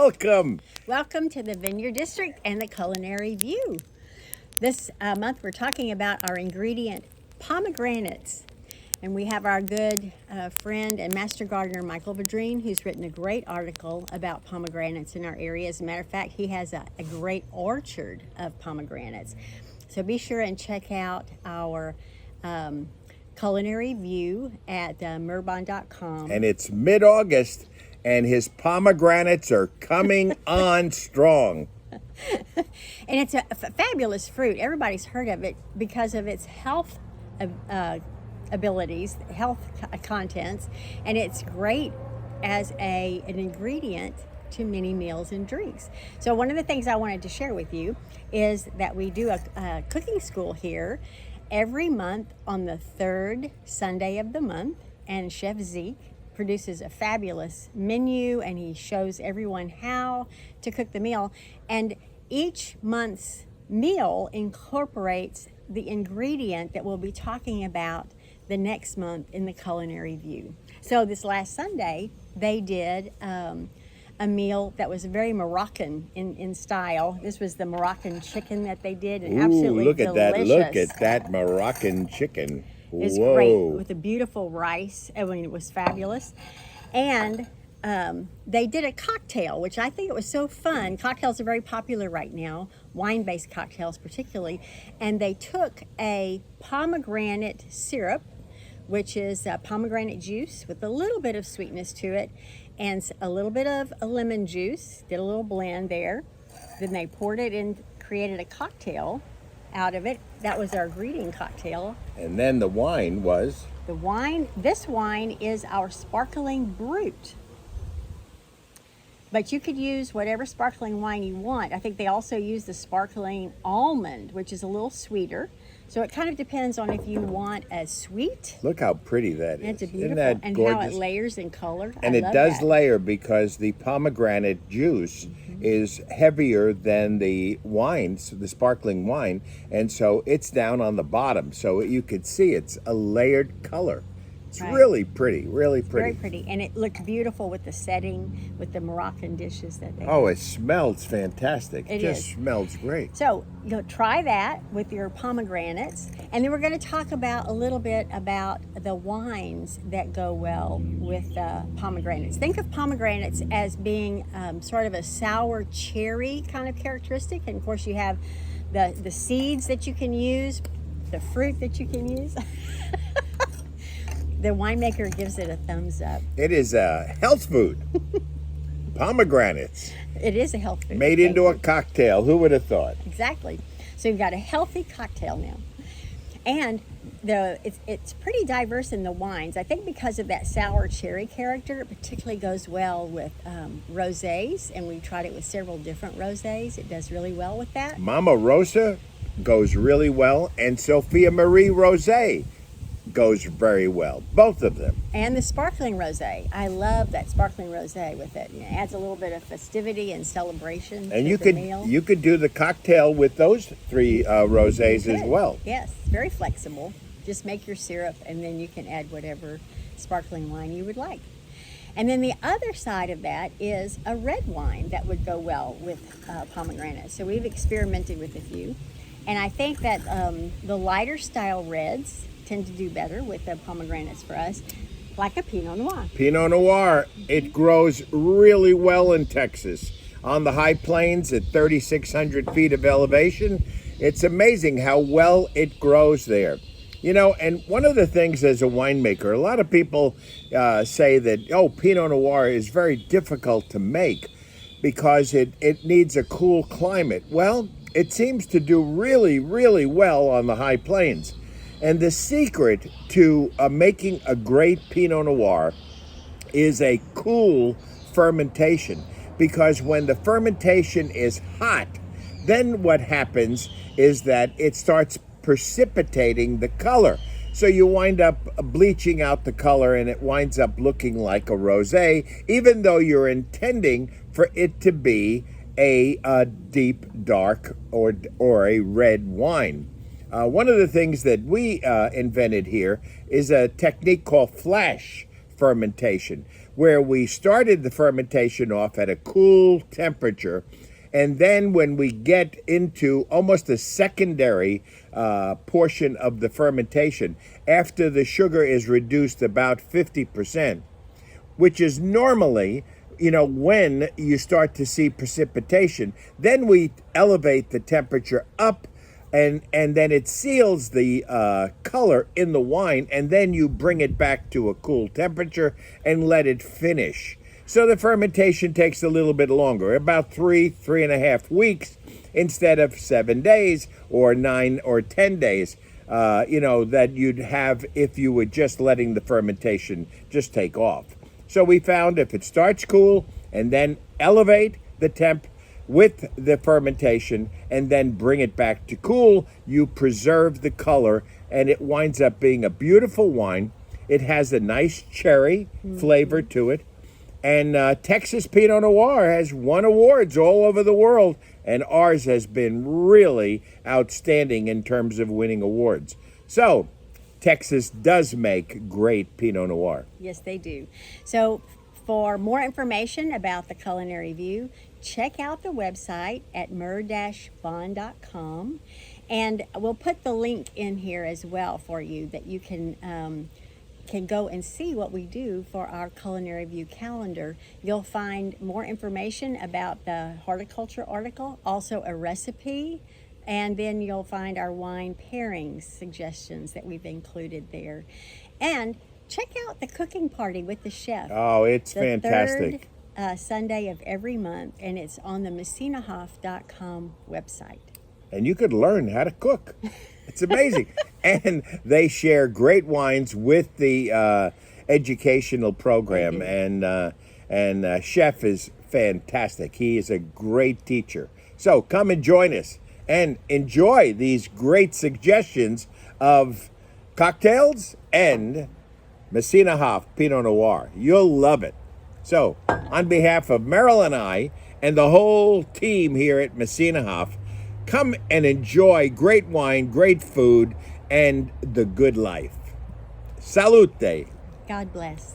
welcome. Welcome to the Vineyard District and the Culinary View. This month we're talking about our ingredient, pomegranates. And we have our good friend and master gardener, Michael Vadrine, who's written a great article about pomegranates in our area. As a matter of fact, he has a great orchard of pomegranates. So be sure and check out our culinary view at murbon.com. And it's mid-August, and his pomegranates are coming on strong. And it's a fabulous fruit. Everybody's heard of it because of its health abilities, health contents, and it's great as an ingredient to many meals and drinks. So one of the things I wanted to share with you is that we do a cooking school here every month on the third Sunday of the month, and Chef Zeke produces a fabulous menu and he shows everyone how to cook the meal, and each month's meal incorporates the ingredient that we'll be talking about the next month in the culinary view. So this last Sunday they did a meal that was very Moroccan in style. This was the Moroccan chicken that they did, and absolutely look at delicious. that! Look at that Moroccan chicken. It's Whoa. great with the beautiful rice. I mean, it was fabulous. And they did a cocktail, which I think it was so fun. Cocktails are very popular right now, wine-based cocktails particularly. And they took a pomegranate syrup, which is pomegranate juice with a little bit of sweetness to it, and a little bit of a lemon juice. Did a little blend there. Then they poured it in, created a cocktail out of it. That was our greeting cocktail. And then the wine was? The wine, this wine is our sparkling brut. But you could use whatever sparkling wine you want. I think they also use the sparkling almond, which is a little sweeter. So it kind of depends on if you want a sweet. Look how pretty that is. It's a beautiful, Isn't that and gorgeous? how it layers in color. And I it love does that. layer because the pomegranate juice is heavier than the wines, the sparkling wine, and so it's down on the bottom. So you could see it's a layered color. It's Right. really pretty, really Very pretty. pretty, and it looked beautiful with the setting, with the Moroccan dishes that they. Oh, it smells fantastic. It just is. smells great. So you'll try that with your pomegranates, and then we're going to talk about a little bit about the wines that go well with pomegranates. Think of pomegranates as being sort of a sour cherry kind of characteristic, and of course you have the seeds that you can use, the fruit that you can use. The winemaker gives it a thumbs up. It is a health food. Pomegranates It is a health food. made Thank into you. a cocktail. Who would have thought? Exactly. So you've got a healthy cocktail now. And it's pretty diverse in the wines. I think because of that sour cherry character, it particularly goes well with rosés, and we tried it with several different rosés. It does really well with that. Mama Rosa goes really well, and Sophia Marie Rosé goes very well. Both of them. And the sparkling rosé. I love that sparkling rosé with it. It adds a little bit of festivity and celebration And to you the could meal. you could do the cocktail with those three rosés as Good. well. Yes, very flexible. Just make your syrup, and then you can add whatever sparkling wine you would like. And then the other side of that is a red wine that would go well with pomegranate. So we've experimented with a few, and I think that the lighter style reds tend to do better with the pomegranates for us, like a Pinot Noir. Pinot Noir, it grows really well in Texas. On the high plains at 3,600 feet of elevation, it's amazing how well it grows there. You know, and one of the things as a winemaker, a lot of people say that, oh, Pinot Noir is very difficult to make because it needs a cool climate. Well, it seems to do really, really well on the high plains. And the secret to making a great Pinot Noir is a cool fermentation, because when the fermentation is hot, then what happens is that it starts precipitating the color. So you wind up bleaching out the color, and it winds up looking like a rosé, even though you're intending for it to be a deep dark or a red wine. One of the things that we invented here is a technique called flash fermentation, where we started the fermentation off at a cool temperature. And then when we get into almost a secondary portion of the fermentation, after the sugar is reduced about 50%, which is normally, when you start to see precipitation, then we elevate the temperature up, and then it seals the color in the wine, and then you bring it back to a cool temperature and let it finish. So the fermentation takes a little bit longer, about 3.5 weeks instead of 7 days or 9 or 10 days, that you'd have if you were just letting the fermentation just take off. So we found if it starts cool and then elevate the temp with the fermentation and then bring it back to cool, you preserve the color and it winds up being a beautiful wine. It has a nice cherry flavor to it. And Texas Pinot Noir has won awards all over the world, and ours has been really outstanding in terms of winning awards. So, Texas does make great Pinot Noir. Yes, they do. So, for more information about the Culinary View, check out the website at mer-bond.com. And we'll put the link in here as well for you that you can go and see what we do for our Culinary View calendar. You'll find more information about the horticulture article, also a recipe, and then you'll find our wine pairings suggestions that we've included there. And check out the cooking party with the chef. Oh, it's fantastic. Third Sunday of every month, and it's on the messinahoff.com website. And you could learn how to cook. It's amazing. And they share great wines with the educational program. And Chef is fantastic. He is a great teacher. So come and join us and enjoy these great suggestions of cocktails and Messina Hoff Pinot Noir. You'll love it. So on behalf of Meryl and I and the whole team here at Messina Hoff, come and enjoy great wine, great food, and the good life. Salute. God bless.